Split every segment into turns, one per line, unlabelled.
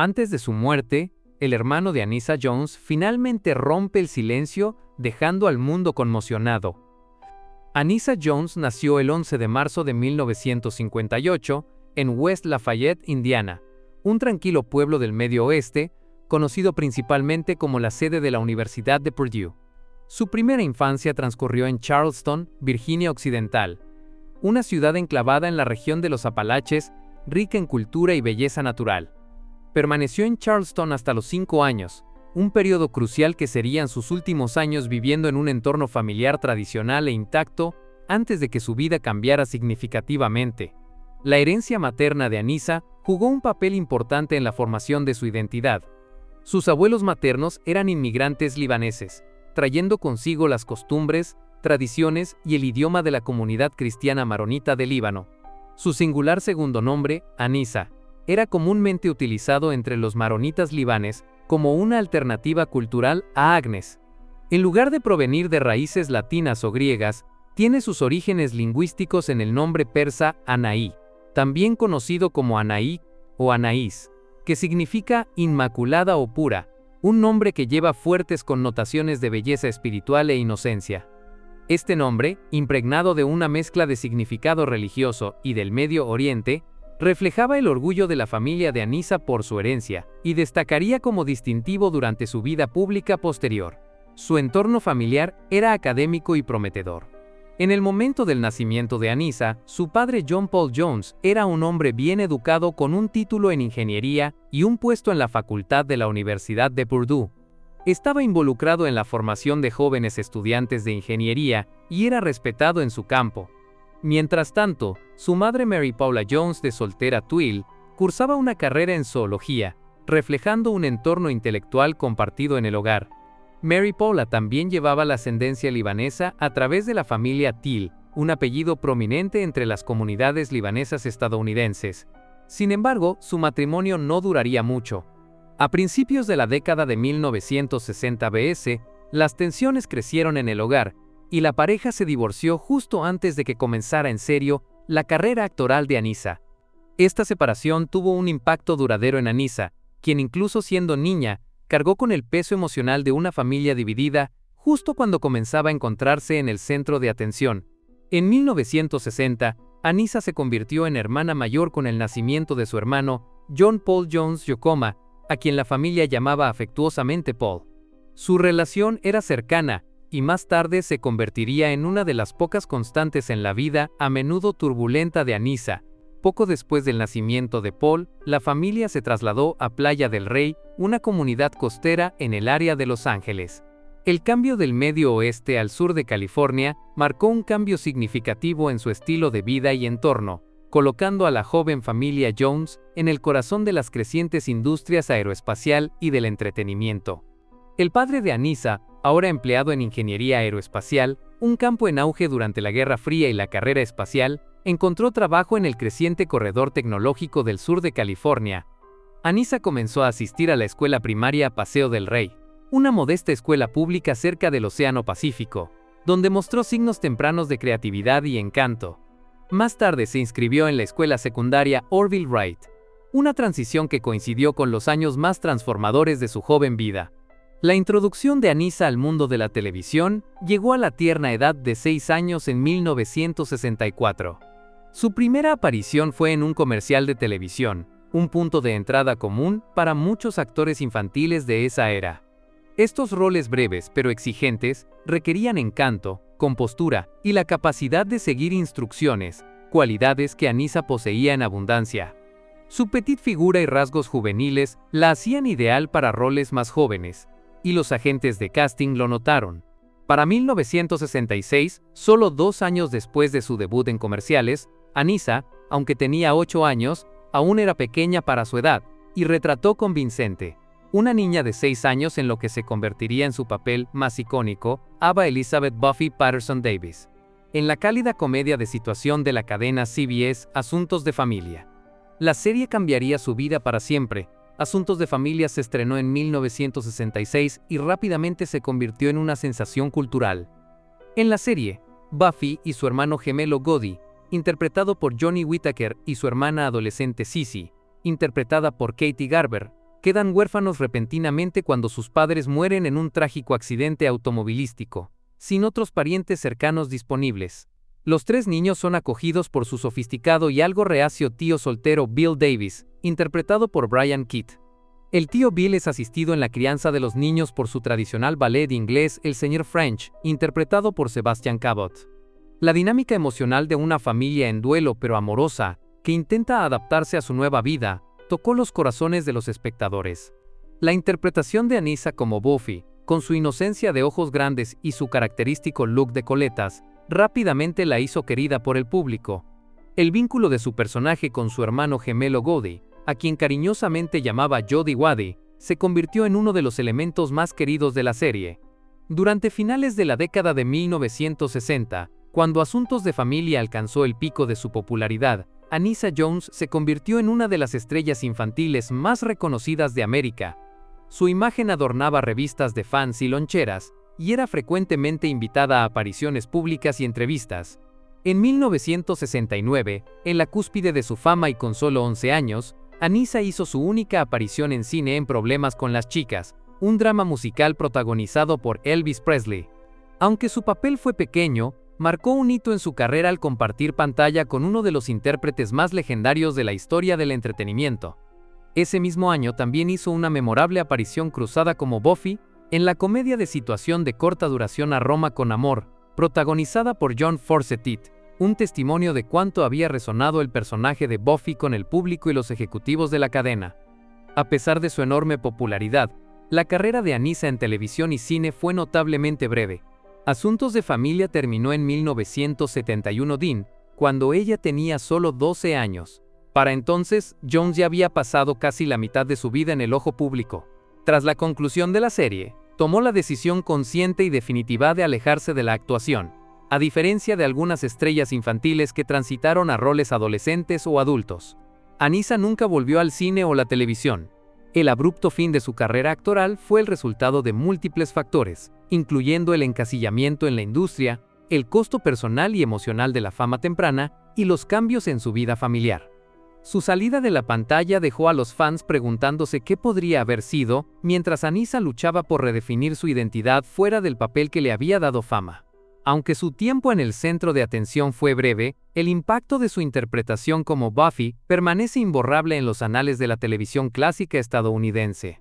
Antes de su muerte, el hermano de Anissa Jones finalmente rompe el silencio, dejando al mundo conmocionado. Anissa Jones nació el 11 de marzo de 1958 en West Lafayette, Indiana, un tranquilo pueblo del Medio Oeste, conocido principalmente como la sede de la Universidad de Purdue. Su primera infancia transcurrió en Charleston, Virginia Occidental, una ciudad enclavada en la región de los Apalaches, rica en cultura y belleza natural. Permaneció en Charleston hasta los 5 años, un periodo crucial que serían sus últimos años viviendo en un entorno familiar tradicional e intacto antes de que su vida cambiara significativamente. La herencia materna de Anissa jugó un papel importante en la formación de su identidad. Sus abuelos maternos eran inmigrantes libaneses, trayendo consigo las costumbres, tradiciones y el idioma de la comunidad cristiana maronita de Líbano. Su singular segundo nombre, Anissa, era comúnmente utilizado entre los maronitas libanes como una alternativa cultural a Agnes. En lugar de provenir de raíces latinas o griegas, tiene sus orígenes lingüísticos en el nombre persa Anaí, también conocido como Anaí o Anaís, que significa inmaculada o pura, un nombre que lleva fuertes connotaciones de belleza espiritual e inocencia. Este nombre, impregnado de una mezcla de significado religioso y del Medio Oriente, reflejaba el orgullo de la familia de Anissa por su herencia, y destacaría como distintivo durante su vida pública posterior. Su entorno familiar era académico y prometedor. En el momento del nacimiento de Anissa, su padre John Paul Jones era un hombre bien educado con un título en ingeniería y un puesto en la facultad de la Universidad de Purdue. Estaba involucrado en la formación de jóvenes estudiantes de ingeniería y era respetado en su campo. Mientras tanto, su madre Mary Paula Jones, de soltera Twill, cursaba una carrera en zoología, reflejando un entorno intelectual compartido en el hogar. Mary Paula también llevaba la ascendencia libanesa a través de la familia Till, un apellido prominente entre las comunidades libanesas estadounidenses. Sin embargo, su matrimonio no duraría mucho. A principios de la década de 1960 BS, las tensiones crecieron en el hogar, y la pareja se divorció justo antes de que comenzara en serio la carrera actoral de Anissa. Esta separación tuvo un impacto duradero en Anissa, quien incluso siendo niña, cargó con el peso emocional de una familia dividida justo cuando comenzaba a encontrarse en el centro de atención. En 1960, Anissa se convirtió en hermana mayor con el nacimiento de su hermano, John Paul Jones Yokoma, a quien la familia llamaba afectuosamente Paul. Su relación era cercana, y más tarde se convertiría en una de las pocas constantes en la vida, a menudo turbulenta, de Anissa. Poco después del nacimiento de Paul, la familia se trasladó a Playa del Rey, una comunidad costera en el área de Los Ángeles. El cambio del Medio Oeste al sur de California marcó un cambio significativo en su estilo de vida y entorno, colocando a la joven familia Jones en el corazón de las crecientes industrias aeroespacial y del entretenimiento. El padre de Anissa, ahora empleado en ingeniería aeroespacial, un campo en auge durante la Guerra Fría y la carrera espacial, encontró trabajo en el creciente corredor tecnológico del sur de California. Anissa comenzó a asistir a la escuela primaria Paseo del Rey, una modesta escuela pública cerca del Océano Pacífico, donde mostró signos tempranos de creatividad y encanto. Más tarde se inscribió en la escuela secundaria Orville Wright, una transición que coincidió con los años más transformadores de su joven vida. La introducción de Anissa al mundo de la televisión llegó a la tierna edad de 6 años en 1964. Su primera aparición fue en un comercial de televisión, un punto de entrada común para muchos actores infantiles de esa era. Estos roles breves pero exigentes requerían encanto, compostura y la capacidad de seguir instrucciones, cualidades que Anissa poseía en abundancia. Su petite figura y rasgos juveniles la hacían ideal para roles más jóvenes, y los agentes de casting lo notaron. Para 1966, solo 2 años después de su debut en comerciales, Anissa, aunque tenía 8 años, aún era pequeña para su edad, y retrató convincente una niña de 6 años en lo que se convertiría en su papel más icónico, Ava Elizabeth Buffy Patterson Davis, en la cálida comedia de situación de la cadena CBS Asuntos de Familia. La serie cambiaría su vida para siempre. Asuntos de Familia se estrenó en 1966 y rápidamente se convirtió en una sensación cultural. En la serie, Buffy y su hermano gemelo Cody, interpretado por Johnny Whittaker, y su hermana adolescente Cissy, interpretada por Katie Garber, quedan huérfanos repentinamente cuando sus padres mueren en un trágico accidente automovilístico, sin otros parientes cercanos disponibles. Los 3 niños son acogidos por su sofisticado y algo reacio tío soltero Bill Davis, interpretado por Brian Keith. El tío Bill es asistido en la crianza de los niños por su tradicional ballet inglés El Señor French, interpretado por Sebastian Cabot. La dinámica emocional de una familia en duelo pero amorosa, que intenta adaptarse a su nueva vida, tocó los corazones de los espectadores. La interpretación de Anissa como Buffy, con su inocencia de ojos grandes y su característico look de coletas, rápidamente la hizo querida por el público. El vínculo de su personaje con su hermano gemelo Goody, a quien cariñosamente llamaba Jody Waddy, se convirtió en uno de los elementos más queridos de la serie. Durante finales de la década de 1960, cuando Asuntos de Familia alcanzó el pico de su popularidad, Anissa Jones se convirtió en una de las estrellas infantiles más reconocidas de América. Su imagen adornaba revistas de fans y loncheras, y era frecuentemente invitada a apariciones públicas y entrevistas. En 1969, en la cúspide de su fama y con solo 11 años, Anissa hizo su única aparición en cine en Problemas con las chicas, un drama musical protagonizado por Elvis Presley. Aunque su papel fue pequeño, marcó un hito en su carrera al compartir pantalla con uno de los intérpretes más legendarios de la historia del entretenimiento. Ese mismo año también hizo una memorable aparición cruzada como Buffy en la comedia de situación de corta duración A Roma con Amor, protagonizada por John Forsythe, un testimonio de cuánto había resonado el personaje de Buffy con el público y los ejecutivos de la cadena. A pesar de su enorme popularidad, la carrera de Anissa en televisión y cine fue notablemente breve. Asuntos de Familia terminó en 1971 cuando ella tenía solo 12 años. Para entonces, Jones ya había pasado casi la mitad de su vida en el ojo público. Tras la conclusión de la serie, tomó la decisión consciente y definitiva de alejarse de la actuación, a diferencia de algunas estrellas infantiles que transitaron a roles adolescentes o adultos. Anissa nunca volvió al cine o la televisión. El abrupto fin de su carrera actoral fue el resultado de múltiples factores, incluyendo el encasillamiento en la industria, el costo personal y emocional de la fama temprana y los cambios en su vida familiar. Su salida de la pantalla dejó a los fans preguntándose qué podría haber sido, mientras Anissa luchaba por redefinir su identidad fuera del papel que le había dado fama. Aunque su tiempo en el centro de atención fue breve, el impacto de su interpretación como Buffy permanece imborrable en los anales de la televisión clásica estadounidense.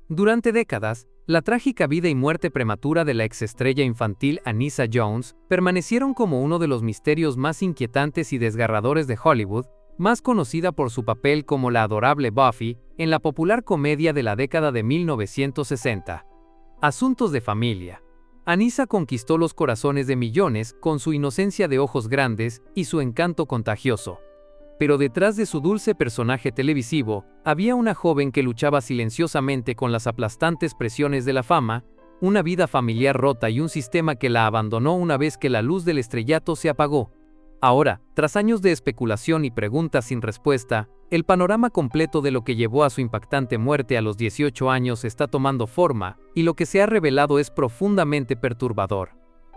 Durante décadas, la trágica vida y muerte prematura de la exestrella infantil Anissa Jones permanecieron como uno de los misterios más inquietantes y desgarradores de Hollywood, más conocida por su papel como la adorable Buffy en la popular comedia de la década de 1960. Asuntos de Familia. Anissa conquistó los corazones de millones con su inocencia de ojos grandes y su encanto contagioso. Pero detrás de su dulce personaje televisivo, había una joven que luchaba silenciosamente con las aplastantes presiones de la fama, una vida familiar rota y un sistema que la abandonó una vez que la luz del estrellato se apagó. Ahora, tras años de especulación y preguntas sin respuesta, el panorama completo de lo que llevó a su impactante muerte a los 18 años está tomando forma, y lo que se ha revelado es profundamente perturbador.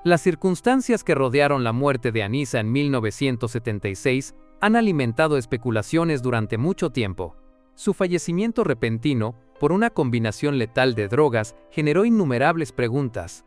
Las circunstancias que rodearon la muerte de Anissa en 1976 han alimentado especulaciones durante mucho tiempo. Su fallecimiento repentino, por una combinación letal de drogas, generó innumerables preguntas.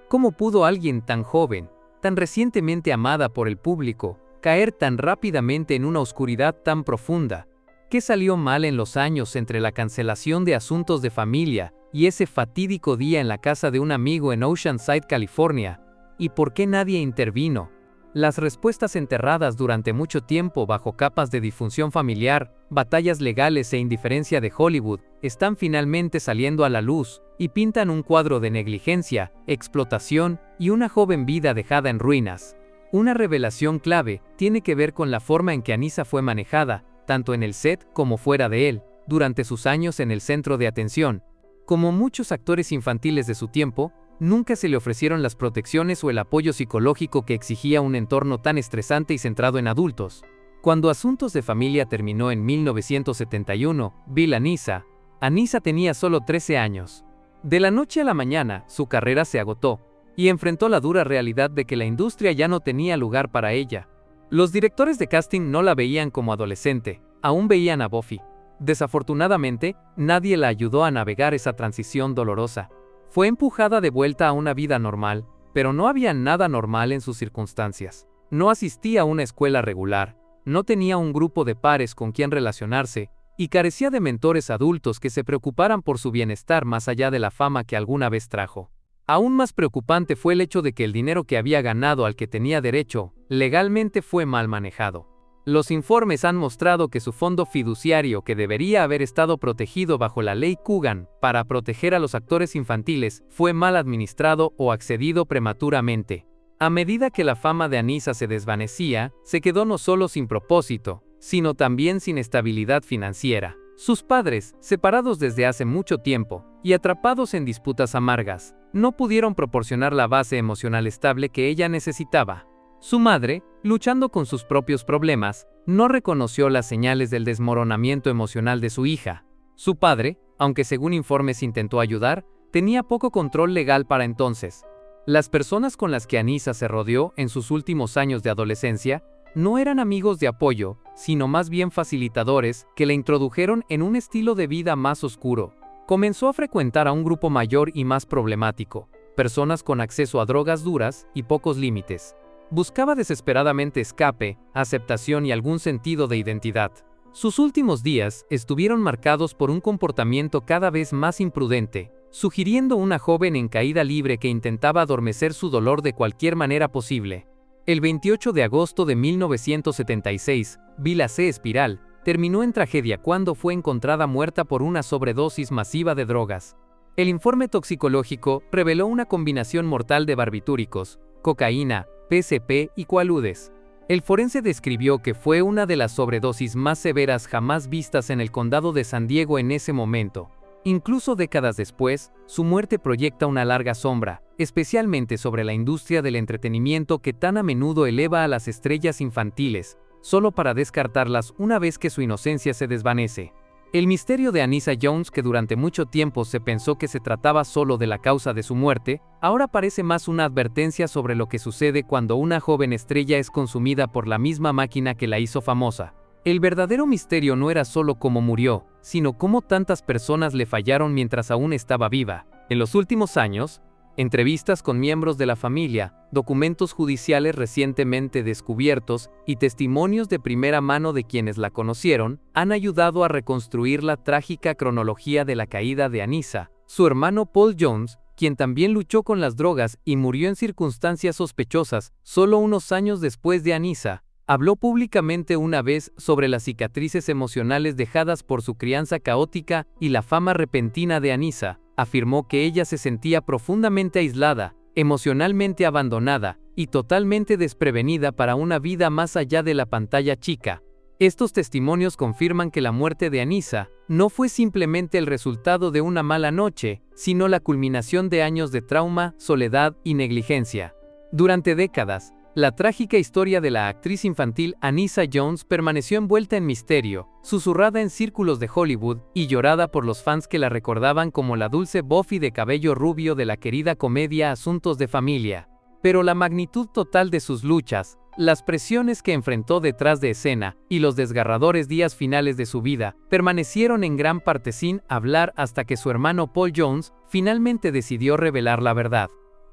¿Cómo pudo alguien tan joven, tan recientemente amada por el público, caer tan rápidamente en una oscuridad tan profunda? ¿Qué salió mal en los años entre la cancelación de Asuntos de Familia y ese fatídico día en la casa de un amigo en Oceanside, California? ¿Y por qué nadie intervino? Las respuestas enterradas durante mucho tiempo bajo capas de disfunción familiar, batallas legales e indiferencia de Hollywood, están finalmente saliendo a la luz y pintan un cuadro de negligencia, explotación y una joven vida dejada en ruinas. Una revelación clave tiene que ver con la forma en que Anissa fue manejada, tanto en el set como fuera de él, durante sus años en el centro de atención. Como muchos actores infantiles de su tiempo, nunca se le ofrecieron las protecciones o el apoyo psicológico que exigía un entorno tan estresante y centrado en adultos. Cuando Asuntos de Familia terminó en 1971, Bill Anissa tenía solo 13 años. De la noche a la mañana, su carrera se agotó, y enfrentó la dura realidad de que la industria ya no tenía lugar para ella. Los directores de casting no la veían como adolescente, aún veían a Buffy. Desafortunadamente, nadie la ayudó a navegar esa transición dolorosa. Fue empujada de vuelta a una vida normal, pero no había nada normal en sus circunstancias. No asistía a una escuela regular, no tenía un grupo de pares con quien relacionarse, y carecía de mentores adultos que se preocuparan por su bienestar más allá de la fama que alguna vez trajo. Aún más preocupante fue el hecho de que el dinero que había ganado al que tenía derecho, legalmente fue mal manejado. Los informes han mostrado que su fondo fiduciario, que debería haber estado protegido bajo la ley Coogan para proteger a los actores infantiles, fue mal administrado o accedido prematuramente. A medida que la fama de Anissa se desvanecía, se quedó no solo sin propósito, sino también sin estabilidad financiera. Sus padres, separados desde hace mucho tiempo y atrapados en disputas amargas, no pudieron proporcionar la base emocional estable que ella necesitaba. Su madre, luchando con sus propios problemas, no reconoció las señales del desmoronamiento emocional de su hija. Su padre, aunque según informes intentó ayudar, tenía poco control legal para entonces. Las personas con las que Anissa se rodeó en sus últimos años de adolescencia no eran amigos de apoyo, sino más bien facilitadores que le introdujeron en un estilo de vida más oscuro. Comenzó a frecuentar a un grupo mayor y más problemático, personas con acceso a drogas duras y pocos límites. Buscaba desesperadamente escape, aceptación y algún sentido de identidad. Sus últimos días estuvieron marcados por un comportamiento cada vez más imprudente, sugiriendo una joven en caída libre que intentaba adormecer su dolor de cualquier manera posible. El 28 de agosto de 1976, Vila C. Espiral terminó en tragedia cuando fue encontrada muerta por una sobredosis masiva de drogas. El informe toxicológico reveló una combinación mortal de barbitúricos, cocaína, PCP y coaludes. El forense describió que fue una de las sobredosis más severas jamás vistas en el condado de San Diego en ese momento. Incluso décadas después, su muerte proyecta una larga sombra, especialmente sobre la industria del entretenimiento que tan a menudo eleva a las estrellas infantiles, solo para descartarlas una vez que su inocencia se desvanece. El misterio de Anissa Jones, que durante mucho tiempo se pensó que se trataba solo de la causa de su muerte, ahora parece más una advertencia sobre lo que sucede cuando una joven estrella es consumida por la misma máquina que la hizo famosa. El verdadero misterio no era solo cómo murió, sino cómo tantas personas le fallaron mientras aún estaba viva. En los últimos años, entrevistas con miembros de la familia, documentos judiciales recientemente descubiertos y testimonios de primera mano de quienes la conocieron han ayudado a reconstruir la trágica cronología de la caída de Anissa. Su hermano Paul Jones, quien también luchó con las drogas y murió en circunstancias sospechosas solo unos años después de Anissa, habló públicamente una vez sobre las cicatrices emocionales dejadas por su crianza caótica y la fama repentina de Anissa. Afirmó que ella se sentía profundamente aislada, emocionalmente abandonada y totalmente desprevenida para una vida más allá de la pantalla chica. Estos testimonios confirman que la muerte de Anissa no fue simplemente el resultado de una mala noche, sino la culminación de años de trauma, soledad y negligencia. Durante décadas, la trágica historia de la actriz infantil Anissa Jones permaneció envuelta en misterio, susurrada en círculos de Hollywood y llorada por los fans que la recordaban como la dulce Buffy de cabello rubio de la querida comedia Asuntos de Familia. Pero la magnitud total de sus luchas, las presiones que enfrentó detrás de escena y los desgarradores días finales de su vida permanecieron en gran parte sin hablar hasta que su hermano Paul Jones finalmente decidió revelar la verdad.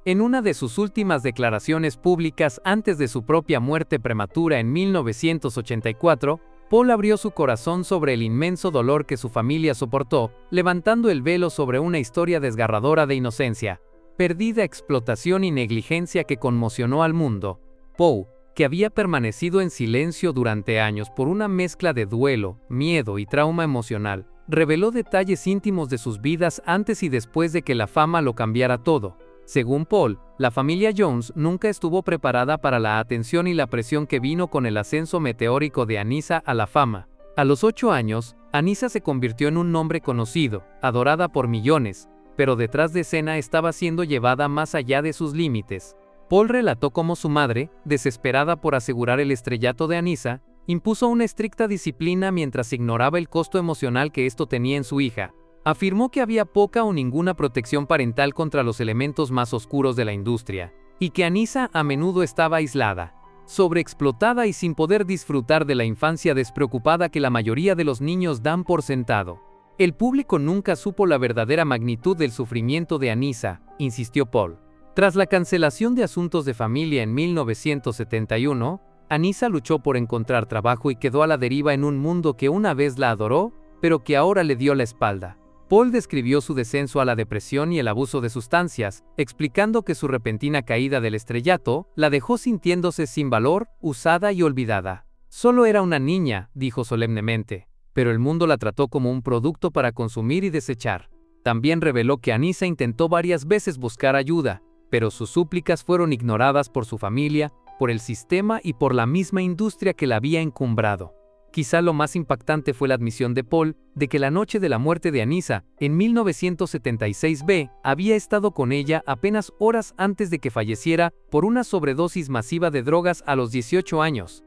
En una de sus últimas declaraciones públicas antes de su propia muerte prematura en 1984, Paul abrió su corazón sobre el inmenso dolor que su familia soportó, levantando el velo sobre una historia desgarradora de inocencia, perdida explotación y negligencia que conmocionó al mundo. Paul, que había permanecido en silencio durante años por una mezcla de duelo, miedo y trauma emocional, reveló detalles íntimos de sus vidas antes y después de que la fama lo cambiara todo. Según Paul, la familia Jones nunca estuvo preparada para la atención y la presión que vino con el ascenso meteórico de Anissa a la fama. A los 8 años, Anissa se convirtió en un nombre conocido, adorada por millones, pero detrás de escena estaba siendo llevada más allá de sus límites. Paul relató cómo su madre, desesperada por asegurar el estrellato de Anissa, impuso una estricta disciplina mientras ignoraba el costo emocional que esto tenía en su hija. Afirmó que había poca o ninguna protección parental contra los elementos más oscuros de la industria, y que Anissa a menudo estaba aislada. sobreexplotada y sin poder disfrutar de la infancia despreocupada que la mayoría de los niños dan por sentado. El público nunca supo la verdadera magnitud del sufrimiento de Anissa, insistió Paul. Tras la cancelación de Asuntos de Familia en 1971, Anissa luchó por encontrar trabajo y quedó a la deriva en un mundo que una vez la adoró, pero que ahora le dio la espalda. Paul describió su descenso a la depresión y el abuso de sustancias, explicando que su repentina caída del estrellato la dejó sintiéndose sin valor, usada y olvidada. Solo era una niña, dijo solemnemente, pero el mundo la trató como un producto para consumir y desechar. También reveló que Anissa intentó varias veces buscar ayuda, pero sus súplicas fueron ignoradas por su familia, por el sistema y por la misma industria que la había encumbrado. Quizá lo más impactante fue la admisión de Paul de que la noche de la muerte de Anissa, en 1976 había estado con ella apenas horas antes de que falleciera por una sobredosis masiva de drogas a los 18 años.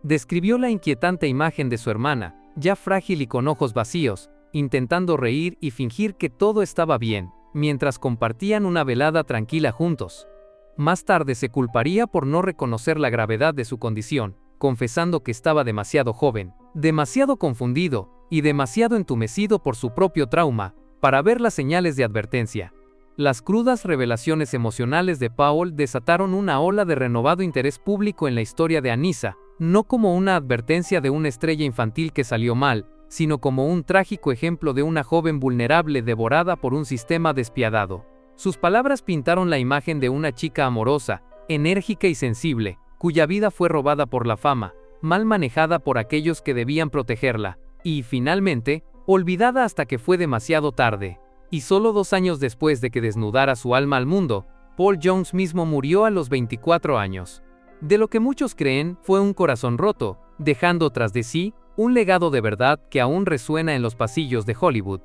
Describió la inquietante imagen de su hermana, ya frágil y con ojos vacíos, intentando reír y fingir que todo estaba bien, mientras compartían una velada tranquila juntos. Más tarde se culparía por no reconocer la gravedad de su condición, confesando que estaba demasiado joven, demasiado confundido y demasiado entumecido por su propio trauma para ver las señales de advertencia. Las crudas revelaciones emocionales de Paul desataron una ola de renovado interés público en la historia de Anissa, no como una advertencia de una estrella infantil que salió mal, sino como un trágico ejemplo de una joven vulnerable devorada por un sistema despiadado. Sus palabras pintaron la imagen de una chica amorosa, enérgica y sensible, cuya vida fue robada por la fama, mal manejada por aquellos que debían protegerla, y, finalmente, olvidada hasta que fue demasiado tarde. Y solo 2 años después de que desnudara su alma al mundo, Paul Jones mismo murió a los 24 años. De lo que muchos creen, fue un corazón roto, dejando tras de sí un legado de verdad que aún resuena en los pasillos de Hollywood.